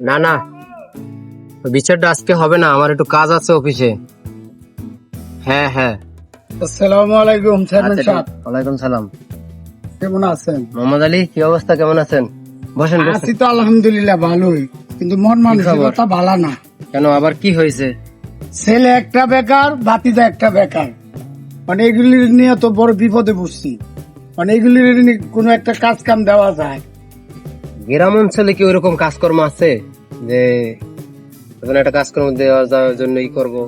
না না, বিচারটা আজকে হবে না, আমার একটু কাজ আছে অফিসে। হ্যাঁ হ্যাঁ। আসসালামু আলাইকুম চেয়ারম্যান সাহেব, ওয়ালাইকুম সালাম। কেমন আছেন? মোহাম্মদ আলী, কি অবস্থা, কেমন আছেন? বসেন বসেন। আছি তো আলহামদুলিল্লাহ ভালোই, কিন্তু মন মানসিকতা ভালো না। কেন, আবার কি হয়েছে? ছেলে একটা বেকার, ভাতিজা একটা বেকার, মানে এগুলি নিয়ে তো বড় বিপদে পড়ছি। মানে এগুলি নিয়ে কোনো একটা কাজ কাম দেওয়া যায়? গ্রাম অঞ্চলে কি ওইরকম কাজকর্ম আছে যে ওখানে একটা কাজকর্ম দেওয়া যাওয়ার জন্য করবো?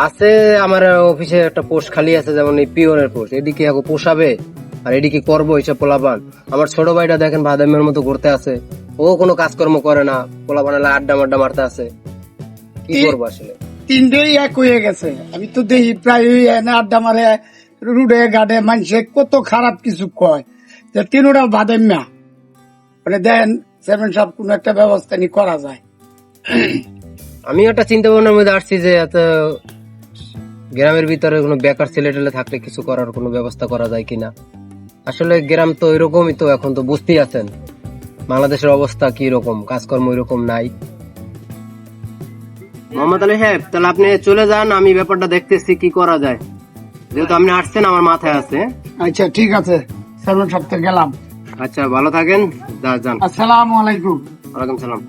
আছে, আমার অফিসে একটা পোস্ট খালি আছে, যেমন এই পিওনের পোস্ট। এদিকে এখন পোষাবে আর এদিকে করবো এইসব পোলাপান। আমার ছোট ভাইটা দেখেন বাদামের মতো ঘুরতে আছে, ও কোনো কাজকর্ম করে না, পোলাপান আড্ডা মাড্ডা মারতে আছে। কি করবো আসলে? তিনটেই এক হয়ে গেছে। আমি তো দেখি প্রায় আড্ডা মারে, রুডে গাডে মানুষে কত খারাপ কিছু কয়, যে তিনোটা বাদেন না। মানে দেন চেয়ারম্যান সাহেব, কোন একটা ব্যবস্থা নিয়ে করা যায়। আমি একটা চিন্তা ভাবনার মধ্যে আসছি যে এত গ্রামের ভিতরে কোনো বেকার ছেলে টেলে থাকলে কিছু করার কোনো ব্যবস্থা করা যায় কিনা। আসলে গ্রাম তো এরকমই, তো এখন তো বুঝতেই আছেন বাংলাদেশের অবস্থা কি রকম, কাজকর্ম এরকম নাই। মোহাম্মদ আলী সাহেব, তাহলে আপনি চলে যান, আমি ব্যাপারটা দেখতেছি কি করা যায়। যেহেতু আপনি আসছেন, আমার মাথায় আছে। আচ্ছা ঠিক আছে চেয়ারম্যান সাহেব, তো গেলাম। আচ্ছা, ভালো থাকেন, যান। আসসালামু আলাইকুম। ওয়ালাইকুম সালাম।